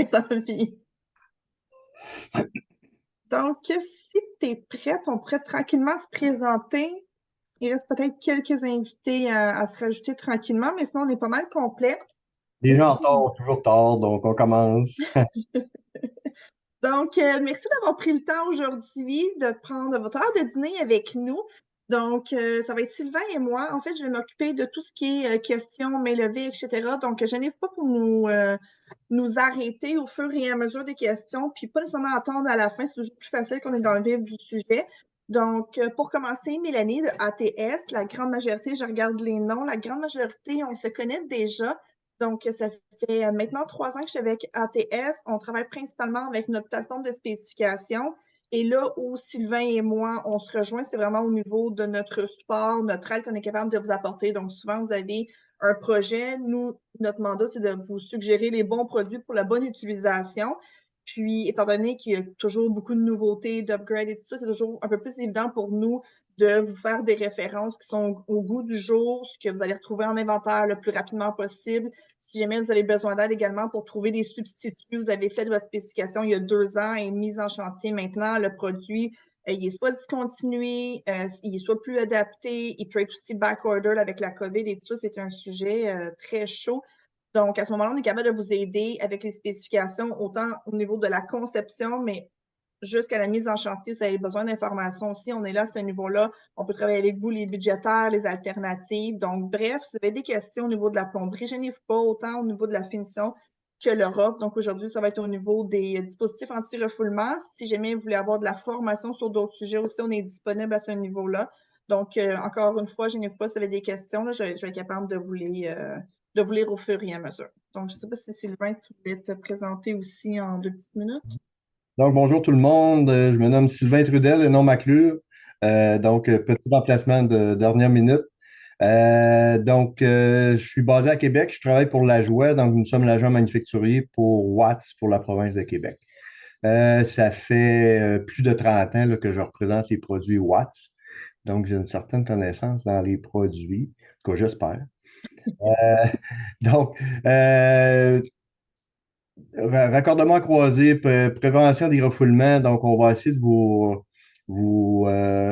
besoin dans la vie. Donc, si tu es prête, on pourrait tranquillement se présenter. Il reste peut-être quelques invités à se rajouter tranquillement, mais sinon, on est pas mal complet. Les gens en retard ont toujours tort, donc on commence. Donc, merci d'avoir pris le temps aujourd'hui de prendre votre heure de dîner avec nous. Donc, ça va être Sylvain et moi. En fait, je vais m'occuper de tout ce qui est questions, main levée, etc. Donc, je n'ai pas pour nous arrêter au fur et à mesure des questions, puis pas nécessairement attendre à la fin. C'est toujours plus facile qu'on est dans le vif du sujet. Donc, pour commencer, Mélanie de ATS, la grande majorité, je regarde les noms, la grande majorité, on se connaît déjà. Donc, ça fait maintenant 3 ans que je suis avec ATS. On travaille principalement avec notre plateforme de spécification. Et là où Sylvain et moi, on se rejoint, c'est vraiment au niveau de notre support, notre aide qu'on est capable de vous apporter. Donc, souvent, vous avez un projet. Nous, notre mandat, c'est de vous suggérer les bons produits pour la bonne utilisation. Puis, étant donné qu'il y a toujours beaucoup de nouveautés, d'upgrades et tout ça, c'est toujours un peu plus évident pour nous de vous faire des références qui sont au goût du jour, ce que vous allez retrouver en inventaire le plus rapidement possible. Si jamais vous avez besoin d'aide également pour trouver des substituts, vous avez fait votre spécification il y a 2 ans et mise en chantier maintenant, le produit, il est soit discontinué, il est soit plus adapté, il peut être aussi backorder avec la COVID et tout ça, c'est un sujet très chaud. Donc, à ce moment-là, on est capable de vous aider avec les spécifications, autant au niveau de la conception, mais jusqu'à la mise en chantier, si vous avez besoin d'informations aussi, on est là à ce niveau-là. On peut travailler avec vous les budgétaires, les alternatives. Donc, bref, si vous avez des questions au niveau de la plomberie, gênez-vous pas, autant au niveau de la finition que l'Europe. Donc, aujourd'hui, ça va être au niveau des dispositifs anti-refoulement. Si jamais vous voulez avoir de la formation sur d'autres sujets aussi, on est disponible à ce niveau-là. Donc, encore une fois, gênez-vous pas si vous avez des questions, là, je vais être capable de vous lire au fur et à mesure. Donc, je ne sais pas si Sylvain, tu voulais te présenter aussi en 2 petites minutes. Donc, bonjour tout le monde. Je me nomme Sylvain Trudel et non Maclure. Petit remplacement de dernière minute. Je suis basé à Québec. Je travaille pour la Joie. Donc, nous sommes l'agent manufacturier pour Watts pour la province de Québec. Ça fait plus de 30 ans là, que je représente les produits Watts. Donc, j'ai une certaine connaissance dans les produits, que j'espère. Euh, donc, euh, Raccordement croisé, prévention des refoulements. Donc, on va essayer de vous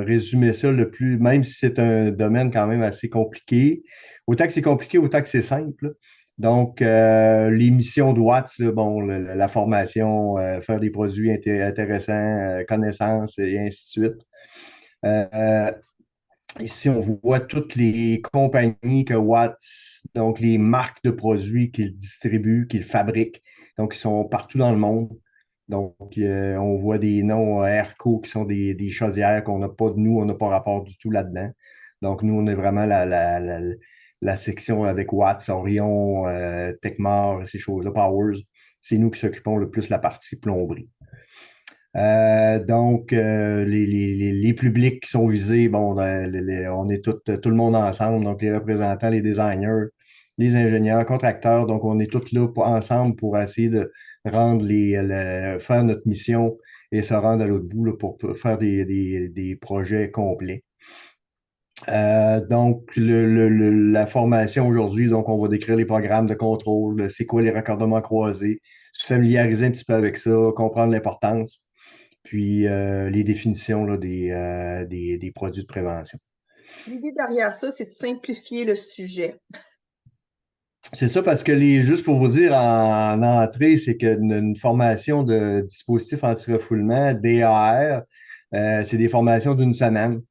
résumer ça le plus, même si c'est un domaine quand même assez compliqué. Autant que c'est compliqué, autant que c'est simple. Donc, les missions de Watts, là, bon, la formation, faire des produits intéressants, connaissances et ainsi de suite. Euh, Ici, on voit toutes les compagnies que Watts, donc les marques de produits qu'ils distribuent, qu'ils fabriquent. Donc, ils sont partout dans le monde. Donc, on voit des noms Airco qui sont des chaudières qu'on n'a pas de nous, on n'a pas rapport du tout là-dedans. Donc, nous, on est vraiment la section avec Watts, Orion, Techmar, ces choses-là, Powers. C'est nous qui s'occupons le plus de la partie plomberie. Les publics qui sont visés, bon, on est tout le monde ensemble, donc les représentants, les designers, les ingénieurs, contracteurs, donc on est tous là ensemble pour essayer de rendre faire notre mission et se rendre à l'autre bout là, pour faire des projets complets. La formation aujourd'hui, donc on va décrire les programmes de contrôle, c'est quoi les raccordements croisés, se familiariser un petit peu avec ça, comprendre l'importance puis les définitions là, des produits de prévention. L'idée derrière ça, c'est de simplifier le sujet. C'est ça parce que juste pour vous dire en entrée, c'est qu'une formation de dispositif anti-refoulement, DAR, c'est des formations d'une semaine.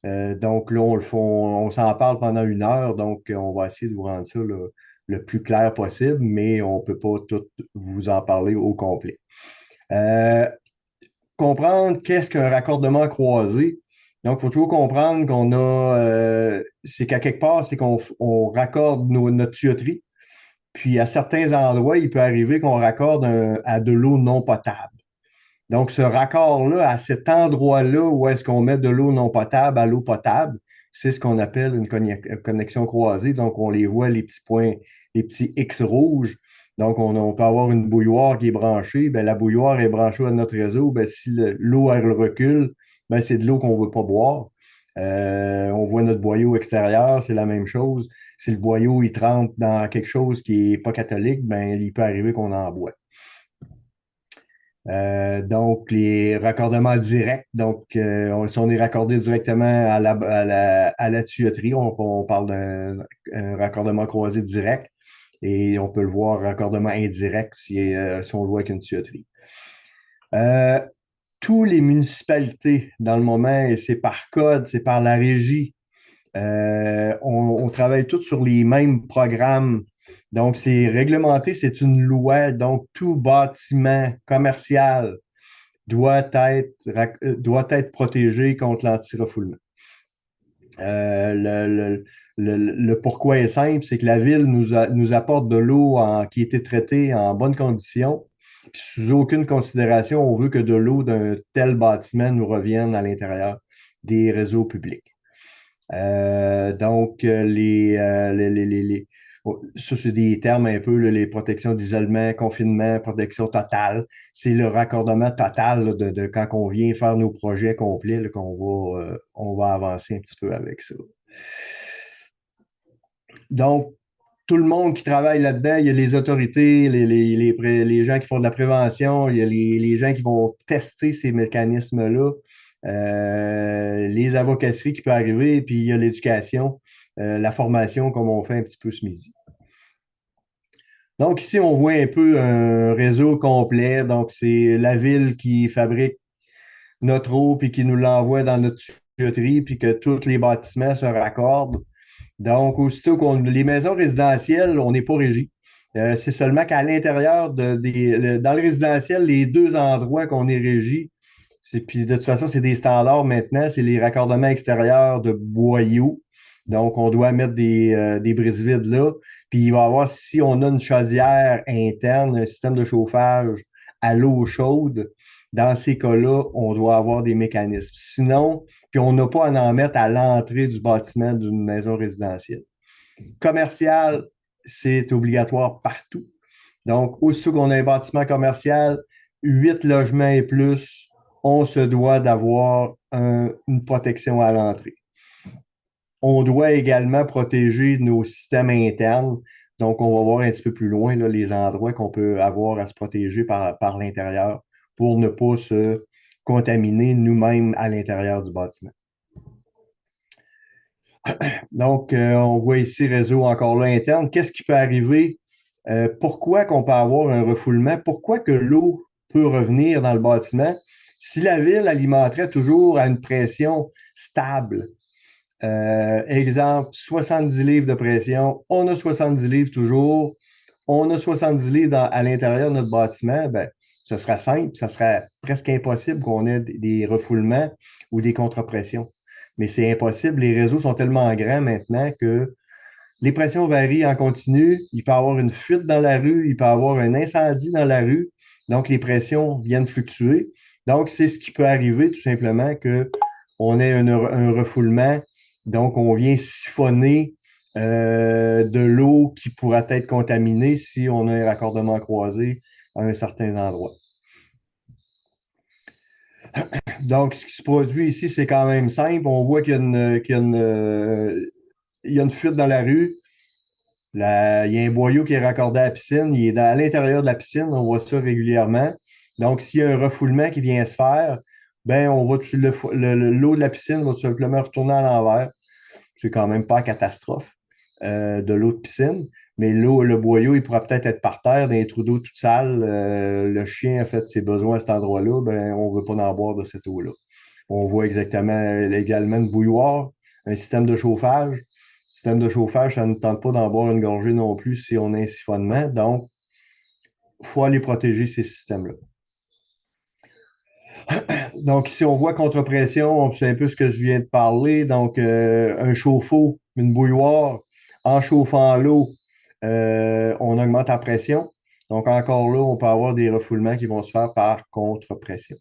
Donc là, on s'en parle pendant 1 heure, donc on va essayer de vous rendre ça là, le plus clair possible, mais on ne peut pas tout vous en parler au complet. Euh, Comprendre qu'est-ce qu'un raccordement croisé. Donc, il faut toujours comprendre c'est qu'à quelque part, c'est qu'on raccorde notre tuyauterie. Puis, à certains endroits, il peut arriver qu'on raccorde à de l'eau non potable. Donc, ce raccord-là, à cet endroit-là où est-ce qu'on met de l'eau non potable à l'eau potable, c'est ce qu'on appelle une connexion croisée. Donc, on les voit, les petits points, les petits X rouges. Donc, on peut avoir une bouilloire qui est branchée. Bien, la bouilloire est branchée à notre réseau. Bien, si l'eau, elle recule, bien, c'est de l'eau qu'on ne veut pas boire. On voit notre boyau extérieur, c'est la même chose. Si le boyau, il trempe dans quelque chose qui n'est pas catholique, bien, il peut arriver qu'on en boit. Donc, les raccordements directs, donc si on est raccordé directement à la tuyauterie, on parle d'un raccordement croisé direct et on peut le voir raccordement indirect si on le voit avec une tuyauterie. Euh, Tous les municipalités dans le moment, et c'est par code, c'est par la régie, on travaille tous sur les mêmes programmes. Donc, c'est réglementé, c'est une loi. Donc, tout bâtiment commercial doit être protégé contre l'anti-refoulement. Le pourquoi est simple, c'est que la ville nous apporte de l'eau qui a été traitée en bonnes conditions. Puis sous aucune considération, on veut que de l'eau d'un tel bâtiment nous revienne à l'intérieur des réseaux publics. Donc, ça, c'est des termes un peu, là, les protections d'isolement, confinement, protection totale. C'est le raccordement total là, de quand on vient faire nos projets complets là, on va avancer un petit peu avec ça. Donc, tout le monde qui travaille là-dedans, il y a les autorités, les gens qui font de la prévention, il y a les gens qui vont tester ces mécanismes-là, les avocatteries qui peuvent arriver, puis il y a l'éducation, la formation, comme on fait un petit peu ce midi. Donc, ici, on voit un peu un réseau complet. Donc, c'est la ville qui fabrique notre eau, puis qui nous l'envoie dans notre tuyauterie, puis que tous les bâtiments se raccordent. Donc, aussitôt les maisons résidentielles, on n'est pas régi. C'est seulement qu'à l'intérieur dans le résidentiel, les deux endroits qu'on est régi, puis de toute façon, c'est des standards maintenant, c'est les raccordements extérieurs de boyaux. Donc, on doit mettre des brise-vides là. Puis, il va y avoir, si on a une chaudière interne, un système de chauffage à l'eau chaude, dans ces cas-là, on doit avoir des mécanismes. Sinon, puis on n'a pas à en mettre à l'entrée du bâtiment d'une maison résidentielle. Commercial, c'est obligatoire partout. Donc, aussitôt qu'on a un bâtiment commercial, 8 logements et plus, on se doit d'avoir une protection à l'entrée. On doit également protéger nos systèmes internes. Donc, on va voir un petit peu plus loin là, les endroits qu'on peut avoir à se protéger par l'intérieur pour ne pas se contaminer nous-mêmes à l'intérieur du bâtiment. Donc, on voit ici réseau encore là interne. Qu'est-ce qui peut arriver? Pourquoi qu'on peut avoir un refoulement? Pourquoi que l'eau peut revenir dans le bâtiment? Si la ville alimenterait toujours à une pression stable, exemple, 70 livres de pression, on a 70 livres toujours, on a 70 livres à l'intérieur de notre bâtiment, ben, ce sera simple, ce serait presque impossible qu'on ait des refoulements ou des contre-pressions. Mais c'est impossible, les réseaux sont tellement grands maintenant que les pressions varient en continu, il peut y avoir une fuite dans la rue, il peut y avoir un incendie dans la rue, donc les pressions viennent fluctuer. Donc, c'est ce qui peut arriver tout simplement qu'on ait un refoulement, donc on vient siphonner de l'eau qui pourrait être contaminée si on a un raccordement croisé à un certain endroit. Donc, ce qui se produit ici, c'est quand même simple. On voit qu'il y a une fuite dans la rue. Il y a un boyau qui est raccordé à la piscine. Il est à l'intérieur de la piscine. On voit ça régulièrement. Donc, s'il y a un refoulement qui vient se faire, ben, l'eau de la piscine va tout simplement retourner à l'envers. C'est quand même pas catastrophe de l'eau de piscine. Mais le boyau, il pourra peut-être être par terre, dans les trous d'eau tout sales. Le chien a fait ses besoins à cet endroit-là. Ben, on ne veut pas en boire de cette eau-là. On voit également une bouilloire, un système de chauffage. Système de chauffage, ça ne tente pas d'en boire une gorgée non plus si on a un siphonnement. Donc, il faut aller protéger ces systèmes-là. Donc, ici, on voit contre-pression, c'est un peu ce que je viens de parler. Donc, un chauffe-eau, une bouilloire, en chauffant l'eau, on augmente la pression. Donc, encore là, on peut avoir des refoulements qui vont se faire par contre-pression.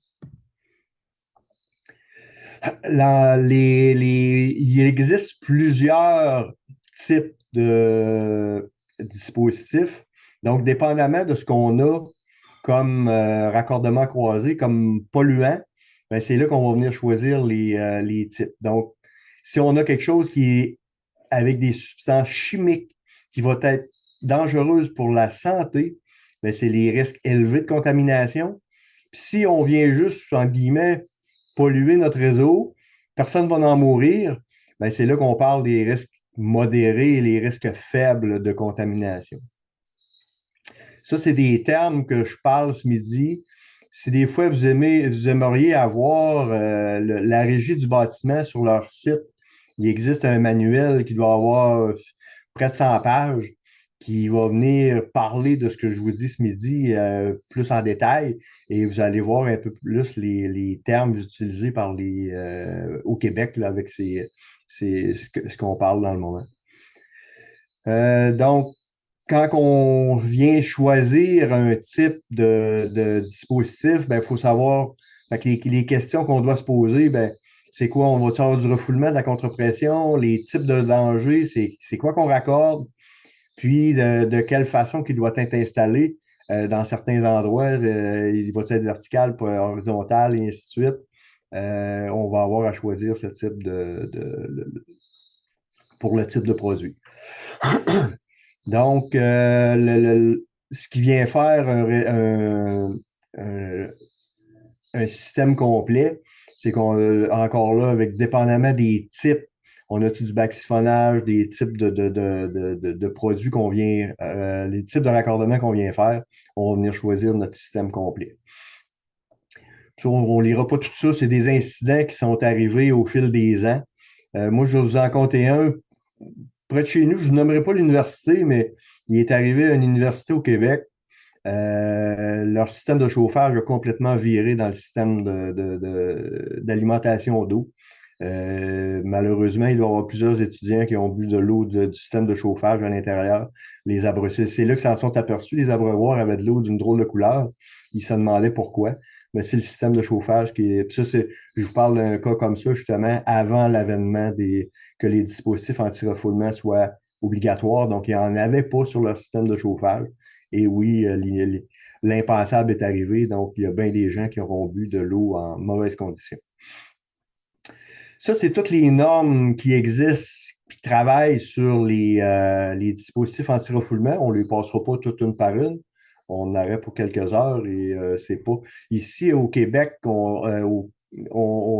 Il existe plusieurs types de dispositifs. Donc, dépendamment de ce qu'on a comme raccordement croisé, comme polluant, ben, c'est là qu'on va venir choisir les types. Donc, si on a quelque chose qui est avec des substances chimiques qui vont être dangereuses pour la santé, ben, c'est les risques élevés de contamination. Puis si on vient juste, en guillemets, polluer notre réseau, personne ne va en mourir, ben c'est là qu'on parle des risques modérés et les risques faibles de contamination. Ça, c'est des termes que je parle ce midi. Si des fois vous aimeriez avoir la régie du bâtiment sur leur site, il existe un manuel qui doit avoir près de 100 pages qui va venir parler de ce que je vous dis ce midi plus en détail et vous allez voir un peu plus les termes utilisés par au Québec là, avec ce qu'on parle dans le moment. Donc, quand on vient choisir un type de dispositif, ben, il faut savoir fait que les questions qu'on doit se poser, ben, c'est quoi? On va avoir du refoulement, de la contre-pression, les types de dangers, c'est quoi qu'on raccorde, puis de quelle façon qu'il doit être installé. Dans certains endroits, il va être vertical, pas horizontal, et ainsi de suite. On va avoir à choisir ce type pour le type de produit. Donc, ce qui vient faire un système complet, c'est qu'on, encore là, avec dépendamment des types, on a tout du baxiphonage, des types de produits qu'on vient, les types de raccordement qu'on vient faire, on va venir choisir notre système complet. On ne lira pas tout ça, c'est des incidents qui sont arrivés au fil des ans. Moi, je vais vous en compter un près de chez nous, je ne nommerai pas l'université, mais il est arrivé à une université au Québec. Leur système de chauffage a complètement viré dans le système d'alimentation d'eau. Malheureusement, il doit y avoir plusieurs étudiants qui ont bu de l'eau du système de chauffage à l'intérieur. C'est là que s'en sont aperçus. Les abreuvoirs avaient de l'eau d'une drôle de couleur. Ils se demandaient pourquoi. Mais c'est le système de chauffage qui est. Puis ça, je vous parle d'un cas comme ça, justement, avant l'avènement que les dispositifs anti-refoulement soient obligatoires. Donc, il n'y en avait pas sur leur système de chauffage. Et oui, l'impensable est arrivé. Donc, il y a bien des gens qui auront bu de l'eau en mauvaise condition. Ça, c'est toutes les normes qui existent, qui travaillent sur les dispositifs anti-refoulement. On ne les passera pas toutes une par une. On arrête pour quelques heures et c'est pas. Ici, au Québec, on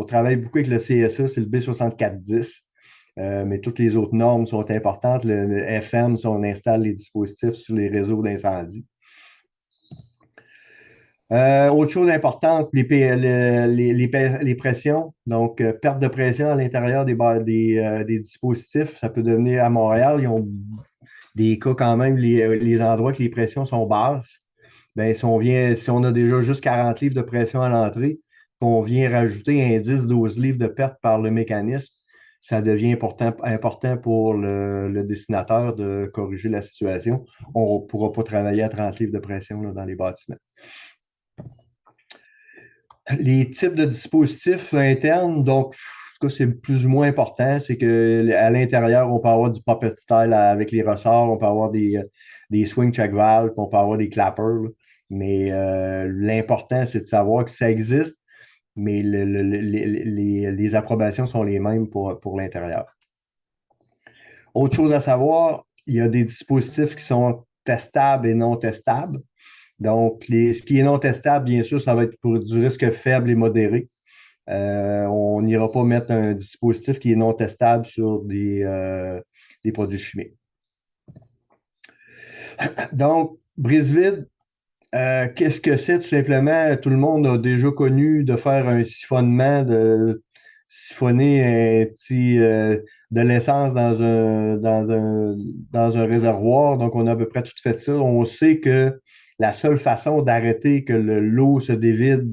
travaille beaucoup avec le CSA, c'est le B6410. Mais toutes les autres normes sont importantes. Le FM, si on installe les dispositifs sur les réseaux d'incendie. Autre chose importante, les pressions. Donc, perte de pression à l'intérieur des dispositifs. Ça peut devenir à Montréal, ils ont des cas quand même, les endroits que les pressions sont basses. Bien, si on a déjà juste 40 livres de pression à l'entrée, qu'on vient rajouter un 10-12 livres de perte par le mécanisme, ça devient important pour le destinateur de corriger la situation. On ne pourra pas travailler à 30 livres de pression là, dans les bâtiments. Les types de dispositifs internes, donc, ce que c'est plus ou moins important, c'est qu'à l'intérieur, on peut avoir du puppet style avec les ressorts, on peut avoir des swing check valves, on peut avoir des clappers. Mais l'important, c'est de savoir que ça existe, mais les approbations sont les mêmes pour l'intérieur. Autre chose à savoir, il y a des dispositifs qui sont testables et non testables. Donc, ce qui est non testable, bien sûr, ça va être pour du risque faible et modéré. On n'ira pas mettre un dispositif qui est non testable sur des produits chimiques. Donc, brise vide, qu'est-ce que c'est tout simplement? Tout le monde a déjà connu de faire un siphonnement, de siphonner un petit, de l'essence dans un réservoir. Donc, on a à peu près tout fait ça. On sait que la seule façon d'arrêter que l'eau se dévide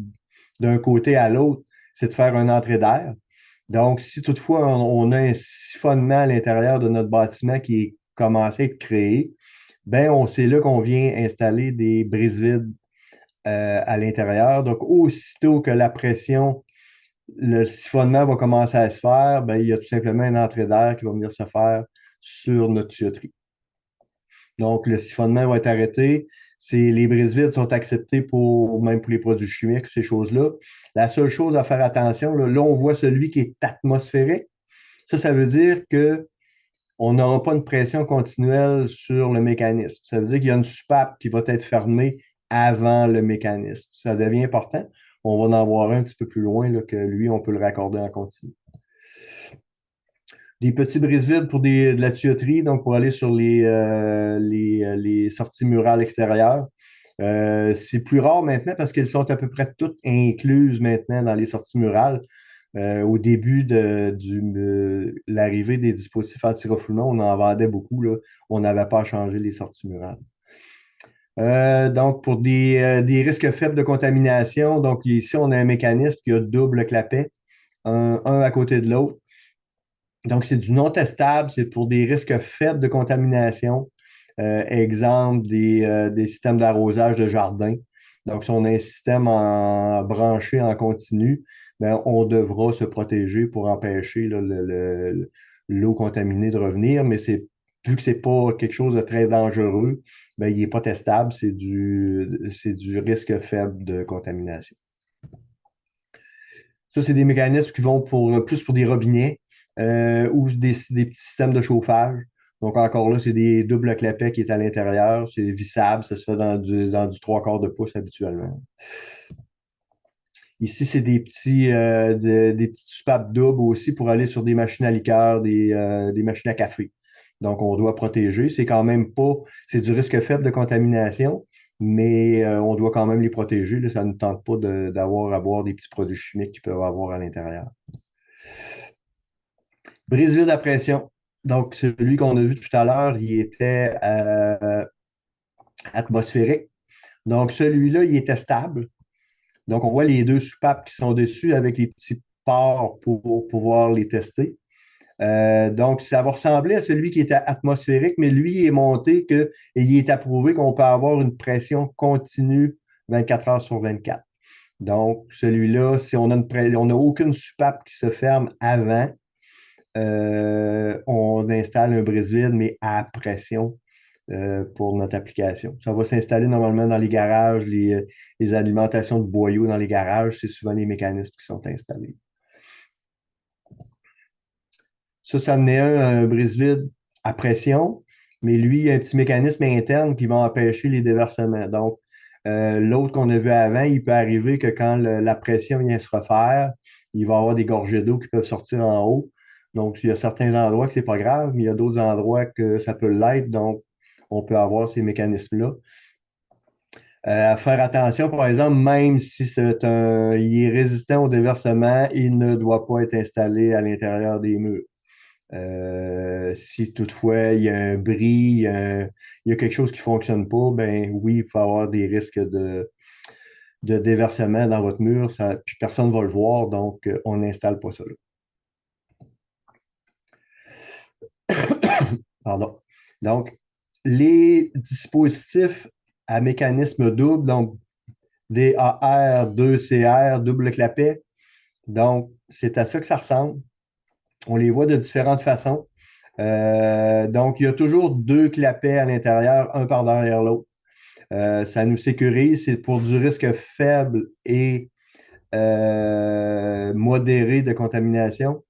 d'un côté à l'autre, c'est de faire une entrée d'air. Donc, si toutefois on a un siphonnement à l'intérieur de notre bâtiment qui est commencé à être créé, ben c'est là qu'on vient installer des brises-vides à l'intérieur. Donc, aussitôt que la pression, le siphonnement va commencer à se faire, ben, il y a tout simplement une entrée d'air qui va venir se faire sur notre tuyauterie. Donc, le siphonnement va être arrêté. Les brises vides sont acceptées même pour les produits chimiques, ces choses-là. La seule chose à faire attention, là, on voit celui qui est atmosphérique. Ça veut dire qu'on n'aura pas une pression continuelle sur le mécanisme. Ça veut dire qu'il y a une soupape qui va être fermée avant le mécanisme. Ça devient important. On va en voir un petit peu plus loin là, que lui, on peut le raccorder en continu. Des petits brise-vides pour de la tuyauterie, donc pour aller sur les sorties murales extérieures. C'est plus rare maintenant parce qu'elles sont à peu près toutes incluses maintenant dans les sorties murales. Au début de l'arrivée des dispositifs anti-refoulement, on en vendait beaucoup, là. On n'avait pas à changer les sorties murales. Donc, pour des risques faibles de contamination, donc ici, on a un mécanisme qui a double clapet, un à côté de l'autre. Donc, c'est du non testable, c'est pour des risques faibles de contamination. Exemple, des systèmes d'arrosage de jardin. Donc, si on a un système branché en continu, ben, on devra se protéger pour empêcher là, l'eau contaminée de revenir, mais vu que ce n'est pas quelque chose de très dangereux, ben, il n'est pas testable, c'est du risque faible de contamination. Ça, c'est des mécanismes qui vont plus pour des robinets ou des petits systèmes de chauffage. Donc, encore là, c'est des doubles clapets qui est à l'intérieur. C'est vissable. Ça se fait dans du 3/4 de pouce habituellement. Ici, c'est des petits soupapes doubles aussi pour aller sur des machines à liqueur, des machines à café. Donc, on doit protéger. C'est quand même pas, c'est du risque faible de contamination, mais on doit quand même les protéger. Là, ça ne tente pas d'avoir à boire des petits produits chimiques qu'ils peuvent avoir à l'intérieur. Brise-vide à pression. Donc, celui qu'on a vu tout à l'heure, il était atmosphérique. Donc, celui-là, il était stable. Donc, on voit les deux soupapes qui sont dessus avec les petits ports pour pouvoir les tester. Donc, ça va ressembler à celui qui était atmosphérique, mais lui, il est monté et il est approuvé qu'on peut avoir une pression continue 24 heures sur 24. Donc, celui-là, si on n'a aucune soupape qui se ferme avant, on installe un brise-vide, mais à pression pour notre application. Ça va s'installer normalement dans les garages, les alimentations de boyaux dans les garages, c'est souvent les mécanismes qui sont installés. Ça en est un brise-vide à pression, mais lui, il y a un petit mécanisme interne qui va empêcher les déversements. Donc, l'autre qu'on a vu avant, il peut arriver que quand la pression vient se refaire, il va y avoir des gorgées d'eau qui peuvent sortir en haut. Donc, il y a certains endroits que ce n'est pas grave, mais il y a d'autres endroits que ça peut l'être. Donc, on peut avoir ces mécanismes-là. À faire attention, par exemple, même si il est résistant au déversement, il ne doit pas être installé à l'intérieur des murs. Si toutefois il y a un bris, il y a quelque chose qui ne fonctionne pas, ben oui, il faut avoir des risques de déversement dans votre mur, puis personne ne va le voir, donc on n'installe pas ça là. Pardon. Donc, les dispositifs à mécanisme double, donc DAR, 2CR, double clapet, donc c'est à ça que ça ressemble. On les voit de différentes façons. Donc, il y a toujours deux clapets à l'intérieur, un par derrière l'autre. Ça nous sécurise, c'est pour du risque faible et modéré de contamination.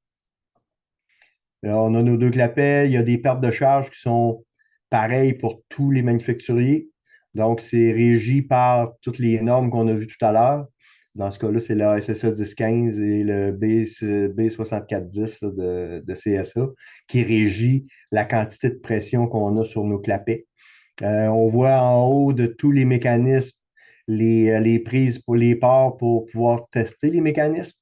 Alors, on a nos deux clapets, il y a des pertes de charge qui sont pareilles pour tous les manufacturiers. Donc, c'est régi par toutes les normes qu'on a vues tout à l'heure. Dans ce cas-là, c'est la SSA 1015 et le B6410 de CSA qui régit la quantité de pression qu'on a sur nos clapets. On voit en haut de tous les mécanismes les prises pour les ports pour pouvoir tester les mécanismes.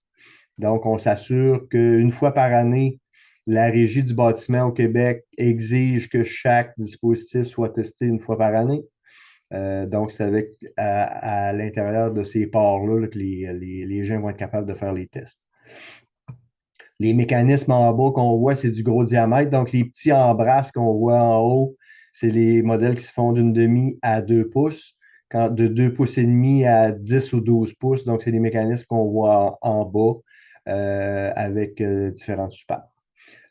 Donc, on s'assure qu'une fois par année, la Régie du bâtiment au Québec exige que chaque dispositif soit testé une fois par année. Donc, c'est à l'intérieur de ces ports-là que les gens vont être capables de faire les tests. Les mécanismes en bas qu'on voit, c'est du gros diamètre. Donc, les petits embrasses qu'on voit en haut, c'est les modèles qui se font d'une demi à 2 pouces, de 2 pouces et demi à 10 ou 12 pouces. Donc, c'est les mécanismes qu'on voit en bas avec différentes soupapes.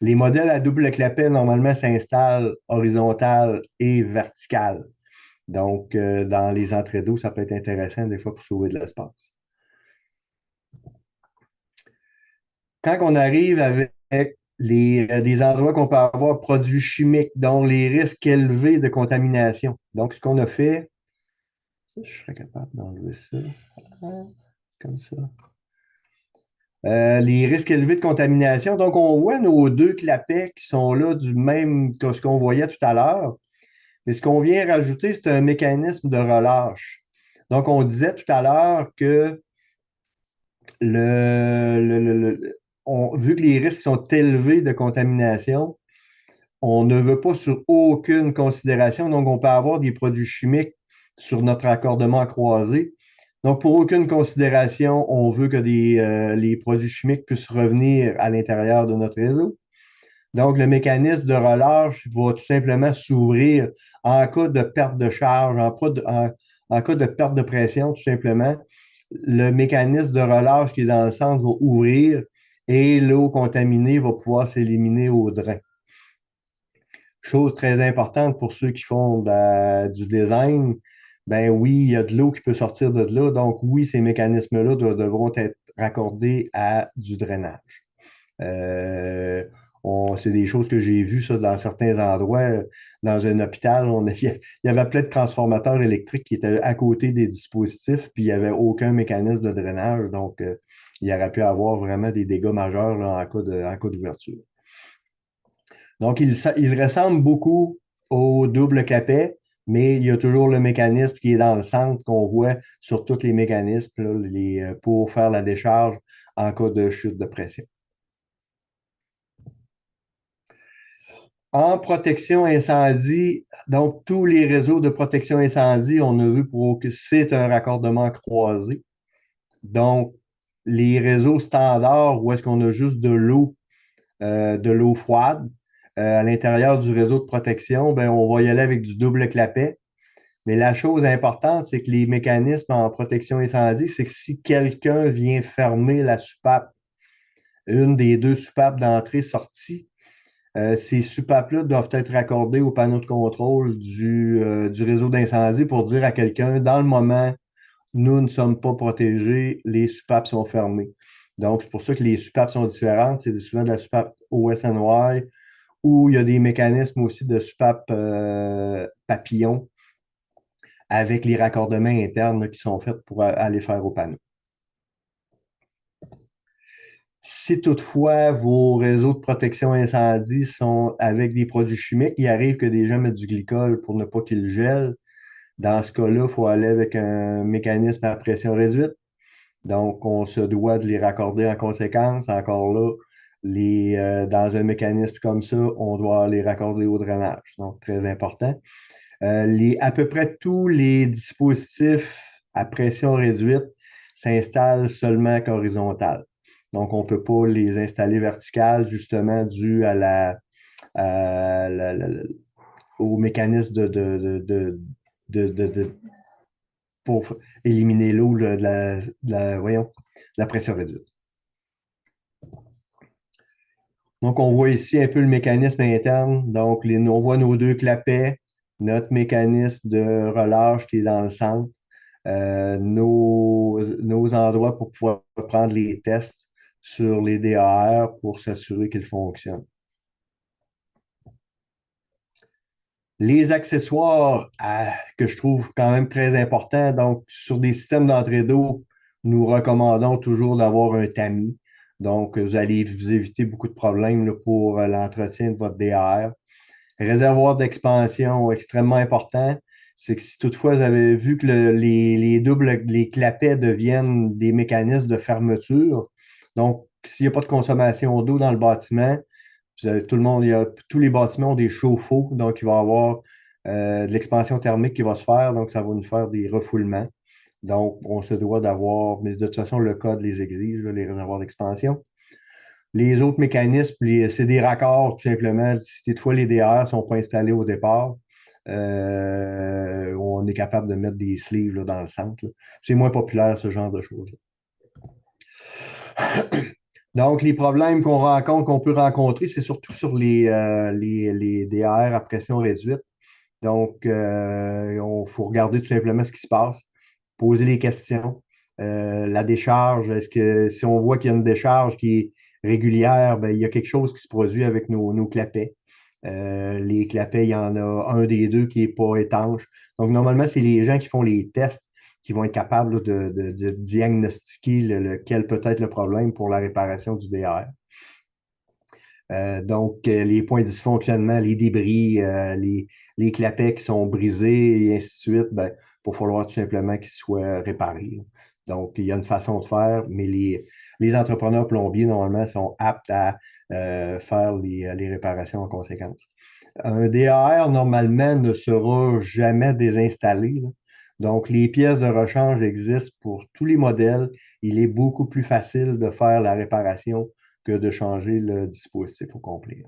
Les modèles à double clapet, normalement, s'installent horizontal et vertical. Donc, dans les entrées d'eau, ça peut être intéressant des fois pour sauver de l'espace. Quand on arrive avec des endroits qu'on peut avoir produits chimiques, dont les risques élevés de contamination. Donc, ce qu'on a fait, Je serais capable d'enlever ça. Comme ça. Les risques élevés de contamination. Donc, on voit nos deux clapets qui sont là du même que ce qu'on voyait tout à l'heure. Mais ce qu'on vient rajouter, c'est un mécanisme de relâche. Donc, on disait tout à l'heure que vu que les risques sont élevés de contamination, on ne veut pas sur aucune considération. Donc, on peut avoir des produits chimiques sur notre raccordement croisé. Donc, pour aucune considération, on veut que les produits chimiques puissent revenir à l'intérieur de notre réseau. Donc, le mécanisme de relâche va tout simplement s'ouvrir en cas de perte de charge, en cas de perte de pression, tout simplement. Le mécanisme de relâche qui est dans le centre va ouvrir et l'eau contaminée va pouvoir s'éliminer au drain. Chose très importante pour ceux qui font du design, ben oui, il y a de l'eau qui peut sortir de là. Donc, oui, ces mécanismes-là devront être raccordés à du drainage. C'est des choses que j'ai vues, ça, dans certains endroits. Dans un hôpital, il y avait plein de transformateurs électriques qui étaient à côté des dispositifs, puis il n'y avait aucun mécanisme de drainage. Donc, il y aurait pu avoir vraiment des dégâts majeurs là, en cas d'ouverture. Donc, il ressemble beaucoup au double capet, mais il y a toujours le mécanisme qui est dans le centre qu'on voit sur tous les mécanismes là, pour faire la décharge en cas de chute de pression. En protection incendie, donc tous les réseaux de protection incendie, on a vu que c'est un raccordement croisé. Donc, les réseaux standards où est-ce qu'on a juste de l'eau froide, à l'intérieur du réseau de protection, ben, on va y aller avec du double clapet. Mais la chose importante, c'est que les mécanismes en protection incendie, c'est que si quelqu'un vient fermer la soupape, une des deux soupapes d'entrée-sortie, ces soupapes-là doivent être raccordées au panneau de contrôle du réseau d'incendie pour dire à quelqu'un, dans le moment, nous ne sommes pas protégés, les soupapes sont fermées. Donc, c'est pour ça que les soupapes sont différentes. C'est souvent de la soupape OSNY ou il y a des mécanismes aussi de soupapes papillons avec les raccordements internes là, qui sont faits pour aller faire au panneau. Si toutefois vos réseaux de protection incendie sont avec des produits chimiques, il arrive que des gens mettent du glycol pour ne pas qu'il gèle. Dans ce cas-là, il faut aller avec un mécanisme à pression réduite. Donc, on se doit de les raccorder en conséquence. Encore là, dans un mécanisme comme ça, on doit les raccorder au drainage. Donc, très important. À peu près tous les dispositifs à pression réduite s'installent seulement qu'horizontales. Donc, on ne peut pas les installer verticales, justement, dû au mécanisme pour éliminer l'eau de la pression réduite. Donc, on voit ici un peu le mécanisme interne. Donc, on voit nos deux clapets, notre mécanisme de relâche qui est dans le centre, nos endroits pour pouvoir prendre les tests sur les DAR pour s'assurer qu'ils fonctionnent. Les accessoires que je trouve quand même très importants, donc sur des systèmes d'entrée d'eau, nous recommandons toujours d'avoir un tamis. Donc, vous allez vous éviter beaucoup de problèmes là, pour l'entretien de votre DAR. Réservoir d'expansion extrêmement important, c'est que si toutefois vous avez vu que les clapets deviennent des mécanismes de fermeture, donc s'il n'y a pas de consommation d'eau dans le bâtiment, tous les bâtiments ont des chauffe-eau, donc il va y avoir de l'expansion thermique qui va se faire, donc ça va nous faire des refoulements. Donc, on se doit d'avoir, mais de toute façon, le code les exige, là, les réservoirs d'expansion. Les autres mécanismes, c'est des raccords, tout simplement. Si toutefois les DR ne sont pas installés au départ, on est capable de mettre des sleeves là, dans le centre. C'est moins populaire, ce genre de choses. Donc, les problèmes qu'on peut rencontrer, c'est surtout sur les DR à pression réduite. Donc, il faut regarder tout simplement ce qui se passe, poser les questions. La décharge, est-ce que si on voit qu'il y a une décharge qui est régulière, ben, il y a quelque chose qui se produit avec nos clapets. Les clapets, il y en a un des deux qui n'est pas étanche. Donc, normalement, c'est les gens qui font les tests qui vont être capables là, de diagnostiquer lequel peut être le problème pour la réparation du DR. Donc, les points de dysfonctionnement, les débris, les clapets qui sont brisés et ainsi de suite, ben, il va falloir tout simplement qu'ils soient réparés. Donc, il y a une façon de faire, mais les entrepreneurs plombiers, normalement, sont aptes à faire les réparations en conséquence. Un DAR, normalement, ne sera jamais désinstallé, là. Donc, les pièces de rechange existent pour tous les modèles. Il est beaucoup plus facile de faire la réparation que de changer le dispositif au complet.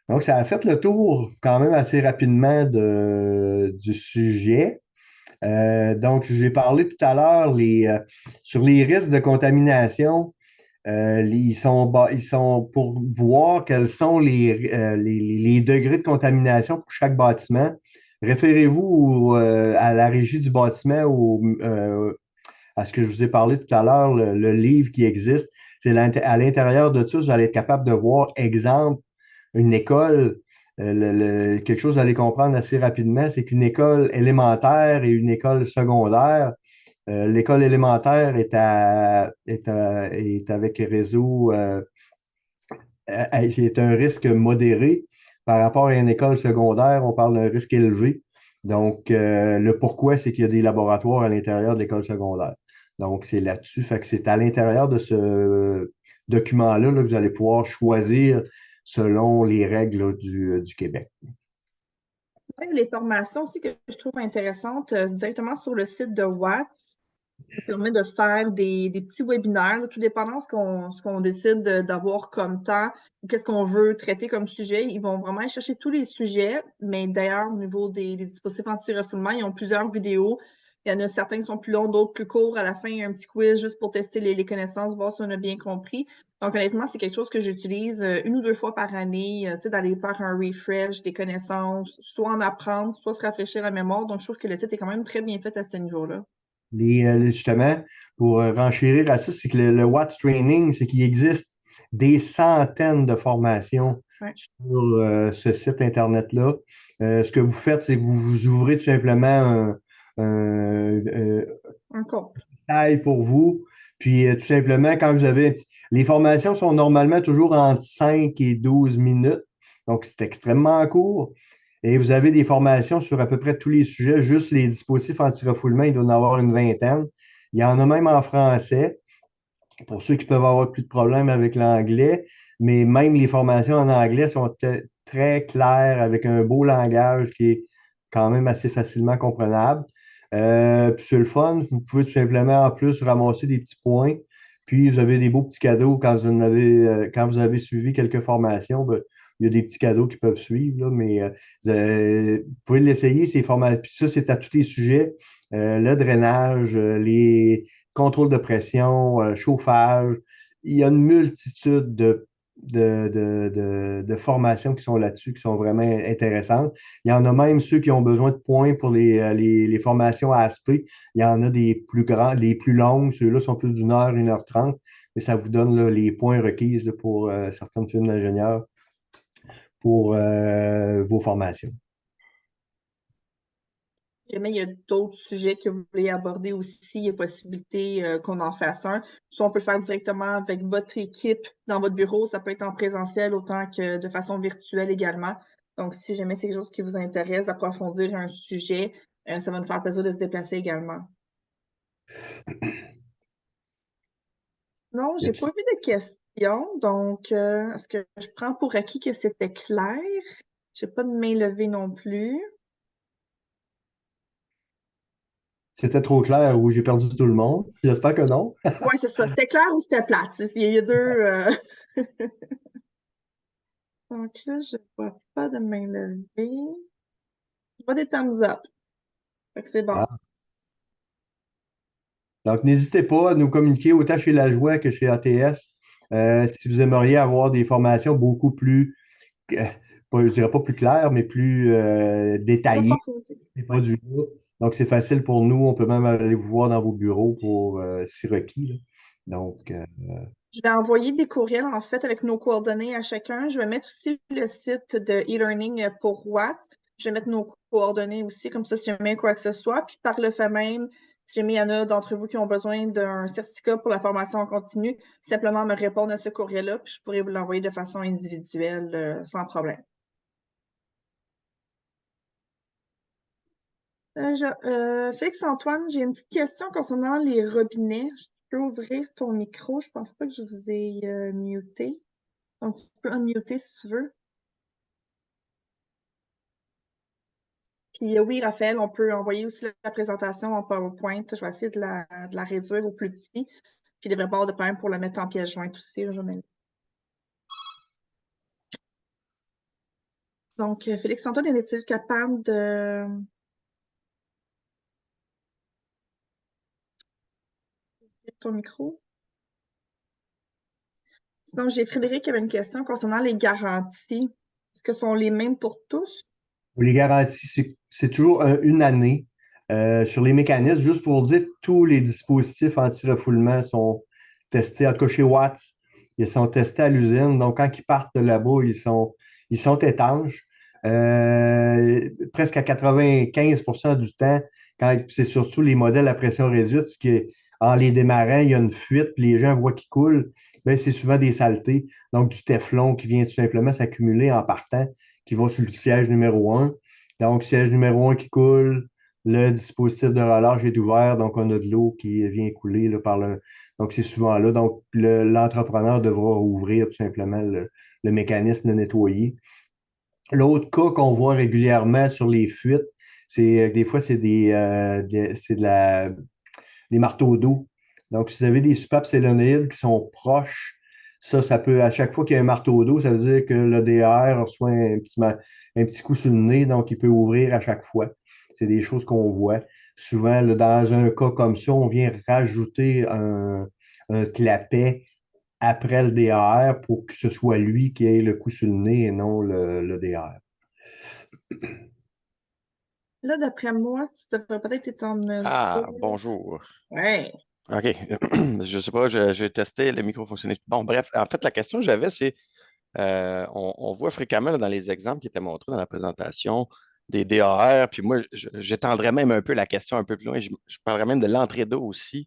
Donc, ça a fait le tour quand même assez rapidement du sujet. Donc, j'ai parlé tout à l'heure sur les risques de contamination. Ils sont pour voir quels sont les degrés de contamination pour chaque bâtiment. Référez-vous à la régie du bâtiment à ce que je vous ai parlé tout à l'heure, le livre qui existe. C'est à l'intérieur de ça, vous allez être capable de voir, exemple, une école, quelque chose à aller comprendre assez rapidement, c'est qu'une école élémentaire et une école secondaire, l'école élémentaire est avec réseau, est un risque modéré. Par rapport à une école secondaire, on parle d'un risque élevé. Donc, le pourquoi, c'est qu'il y a des laboratoires à l'intérieur de l'école secondaire. Donc, c'est là-dessus. Fait que c'est à l'intérieur de ce document-là là, que vous allez pouvoir choisir selon les règles là, du Québec. Ouais, les formations aussi que je trouve intéressantes, directement sur le site de Watts, ça permet de faire des petits webinaires, là, tout dépendant ce qu'on décide d'avoir comme temps, ou qu'est-ce qu'on veut traiter comme sujet. Ils vont vraiment aller chercher tous les sujets, mais d'ailleurs, au niveau des dispositifs anti-refoulement, ils ont plusieurs vidéos. Il y en a certains qui sont plus longs, d'autres plus courts. À la fin, il y a un petit quiz juste pour tester les connaissances, voir si on a bien compris. Donc, honnêtement, c'est quelque chose que j'utilise une ou deux fois par année, tu sais, d'aller faire un refresh des connaissances, soit en apprendre, soit se rafraîchir la mémoire. Donc, je trouve que le site est quand même très bien fait à ce niveau-là. Justement, pour renchérir à ça, c'est que le Watts Training, c'est qu'il existe des centaines de formations Ouais, sur ce site Internet-là. Ce que vous faites, c'est que vous vous ouvrez tout simplement un un compte. taille pour vous. Puis tout simplement, quand vous avez... Les formations sont normalement toujours entre 5 et 12 minutes. Donc, c'est extrêmement court. Et vous avez des formations sur à peu près tous les sujets, juste les dispositifs anti-refoulement, il doit en avoir une vingtaine. Il y en a même en français, pour ceux qui peuvent avoir plus de problèmes avec l'anglais, mais même les formations en anglais sont très claires, avec un beau langage qui est quand même assez facilement comprenable. Puis c'est le fun, vous pouvez tout simplement en plus ramasser des petits points, puis vous avez des beaux petits cadeaux quand vous avez suivi quelques formations, ben, il y a des petits cadeaux qui peuvent suivre, là, mais vous pouvez l'essayer, ces formations. Puis ça, c'est à tous les sujets. Le drainage, les contrôle de pression, chauffage. Il y a une multitude de formations qui sont là-dessus, qui sont vraiment intéressantes. Il y en a même ceux qui ont besoin de points pour les formations à ASP. Il y en a des plus grands, les plus longues. Ceux-là sont plus d'une heure 30. Et ça vous donne là, les points requis là, pour certaines firmes d'ingénieurs pour vos formations. Jamais il y a d'autres sujets que vous voulez aborder aussi, il y a possibilité qu'on en fasse un. Soit on peut le faire directement avec votre équipe dans votre bureau, ça peut être en présentiel autant que de façon virtuelle également. Donc, si jamais c'est quelque chose qui vous intéresse d'approfondir un sujet, ça va nous faire plaisir de se déplacer également. Non, Y j'ai a-t-il- pas vu de questions, donc est-ce que je prends pour acquis que c'était clair? J'ai pas de main levée non plus. C'était trop clair ou j'ai perdu tout le monde? J'espère que non. Ouais, c'est ça. C'était clair ou c'était plate? Il y a deux. Donc là, je vois pas de main levée. Je vois des thumbs up. Fait que c'est bon. Ah. Donc, n'hésitez pas à nous communiquer autant chez La Joie que chez ATS si vous aimeriez avoir des formations beaucoup plus, euh, je dirais pas plus claires, mais plus Plus détaillées approfondi. des Ouais. produits-là. Donc, c'est facile pour nous. On peut même aller vous voir dans vos bureaux pour si requis, là. Donc, Je vais envoyer des courriels, en fait, avec nos coordonnées à chacun. Je vais mettre aussi le site de e-learning pour Watts. Je vais mettre nos coordonnées aussi, comme ça, si jamais quoi que ce soit. Puis par le fait même, si jamais il y en a d'entre vous qui ont besoin d'un certificat pour la formation en continu, simplement me répondre à ce courriel-là, puis je pourrais vous l'envoyer de façon individuelle, sans problème. Félix-Antoine, j'ai une petite question concernant les robinets. Je peux ouvrir ton micro. Je pense pas que je vous ai muté. Donc, tu peux unmuter si tu veux. Puis oui, Raphaël, on peut envoyer aussi la présentation en PowerPoint. Je vais essayer de la réduire au plus petit. Puis il devrait pas avoir de problème pour la mettre en pièce jointe aussi. Là, donc, Félix-Antoine, est-il capable de ton micro? Sinon, j'ai Frédéric qui avait une question concernant les garanties. Est-ce que ce sont les mêmes pour tous? Pour les garanties, c'est toujours une année. Sur les mécanismes, juste pour dire que tous les dispositifs anti-refoulement sont testés, en tout cas chez Watts, ils sont testés à l'usine. Donc, quand ils partent de là-bas, ils sont étanches. Presque à 95% du temps, quand c'est surtout les modèles à pression réduite, en les démarrant, il y a une fuite, puis les gens voient qu'ils coulent, ben, c'est souvent des saletés, donc du téflon qui vient tout simplement s'accumuler en partant qui va sur le siège numéro un. Donc, siège numéro un qui coule, le dispositif de relâche est ouvert, donc on a de l'eau qui vient couler là, par le. Donc, c'est souvent là. Donc, l'entrepreneur devra ouvrir tout simplement le mécanisme de nettoyer. L'autre cas qu'on voit régulièrement sur les fuites, c'est des fois, c'est des marteaux d'eau. Donc, si vous avez des soupapes sélénoïdes qui sont proches, ça peut, à chaque fois qu'il y a un marteau d'eau, ça veut dire que le DR reçoit un petit coup sur le nez, donc il peut ouvrir à chaque fois. C'est des choses qu'on voit. Souvent, là, dans un cas comme ça, on vient rajouter un clapet après le DR pour que ce soit lui qui ait le coup sur le nez et non le DR. Là, d'après moi, tu devrais peut-être être en Ah, mesure. bonjour. Ouais. OK. Je sais pas, j'ai testé, le micro fonctionnait. Bon, bref, en fait, la question que j'avais, c'est, on voit fréquemment là, dans les exemples qui étaient montrés dans la présentation des DAR, puis moi, j'étendrais même un peu la question un peu plus loin, je parlerais même de l'entrée d'eau aussi,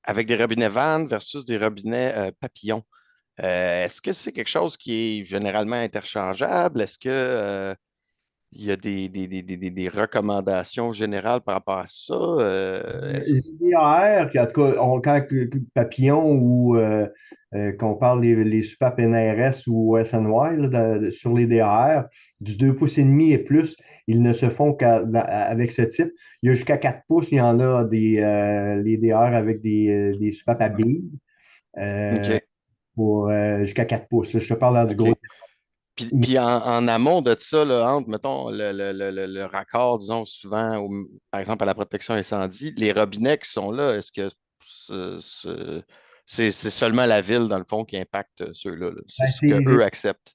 avec des robinets vannes versus des robinets papillons. Est-ce que c'est quelque chose qui est généralement interchangeable? Est-ce que, il y a des recommandations générales par rapport à ça? Les IAR, en tout cas, Papillon ou qu'on parle les SUPAP NRS ou SNY là, sur les DAR, du 2 pouces et demi et plus, ils ne se font qu'avec ce type. Il y a jusqu'à 4 pouces, il y en a les DAR avec des SUPAP à billes euh, OK, pour jusqu'à 4 pouces. Là, je te parle dans du OK. gros. Puis en amont de ça, là, entre, mettons, le raccord, disons, souvent, par exemple, à la protection incendie, les robinets qui sont là, est-ce que c'est seulement la ville, dans le fond, qui impacte ceux-là, là? C'est Ben, ce qu'eux acceptent.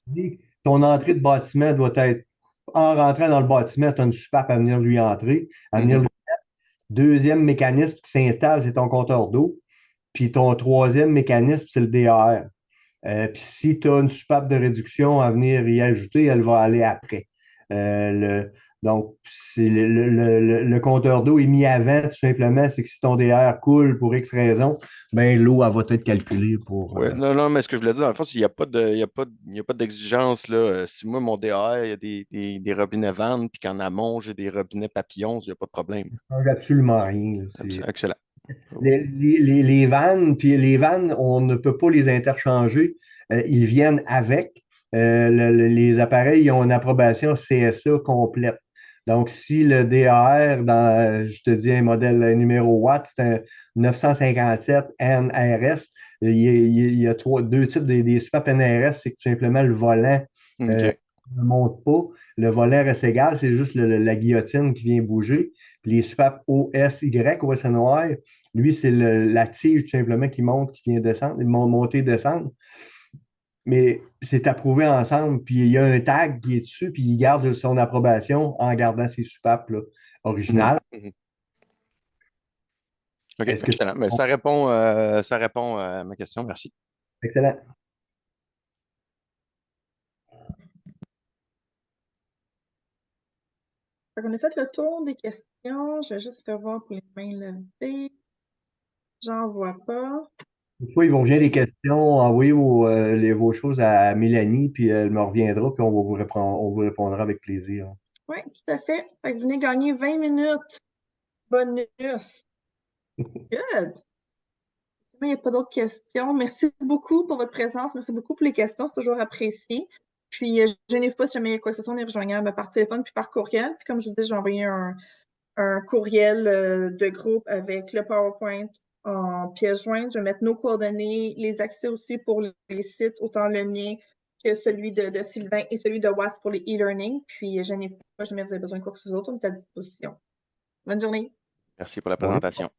ton entrée de bâtiment doit être, en rentrant dans le bâtiment, tu as une SUPAP à venir lui entrer, à venir Mhm. lui. Deuxième mécanisme qui s'installe, c'est ton compteur d'eau. Puis ton troisième mécanisme, c'est le DAR. Puis si tu as une soupape de réduction à venir y ajouter, elle va aller après. Donc, c'est le compteur d'eau est mis avant, tout simplement. C'est que si ton DR coule pour X raison, ben l'eau, elle va être calculée pour. Ouais, non, non, mais ce que je voulais dire, dans le fond, c'est qu'il n'y a pas de, il y a pas d'exigence, là. Si moi, mon DAR, il y a des robinets vannes, puis qu'en amont, j'ai des robinets papillons, il n'y a pas de problème. Ça change absolument rien. Excellent. Les vannes, puis les vannes, on ne peut pas les interchanger. Ils viennent avec. Les appareils ils ont une approbation CSA complète. Donc, si le DAR, je te dis un modèle numéro Watt, c'est un 957 NRS, il y a deux types des super NRS, c'est que tout simplement le volant euh, OK. ne monte pas. Le volant reste égal, c'est juste la guillotine qui vient bouger. Puis les super OSY, OS noir, lui, c'est la tige tout simplement qui monte, qui vient descendre, monter, descendre. Mais c'est approuvé ensemble, puis il y a un tag qui est dessus, puis il garde son approbation en gardant ses soupapes là, Mhm. originales. Mhm. OK, Est-ce que c'est excellent. Mais bon? ça répond à ma question. Merci. Excellent? On a fait le tour des questions. Je vais juste faire voir pour les mains levées. J'en vois pas. Une fois, il vous revient des questions, envoyez vos choses à Mélanie, puis elle me reviendra, puis on vous répondra avec plaisir. Oui, tout à fait. Fait que vous venez gagner 20 minutes. Bonus. Good. Il n'y a pas d'autres questions. Merci beaucoup pour votre présence. Merci beaucoup pour les questions. C'est toujours apprécié. Puis, je n'ai pas si jamais il y a quoi que ce soit, on est rejoignable par téléphone puis par courriel. Puis, comme je vous disais, j'ai envoyé un courriel de groupe avec le PowerPoint en pièce jointe. Je vais mettre nos coordonnées, les accès aussi pour les sites, autant le mien que celui de Sylvain et celui de WAS pour les e-learning. Puis, je n'ai pas jamais vous avez besoin de quoi que ce soit, on est à disposition. Bonne journée. Merci pour la présentation.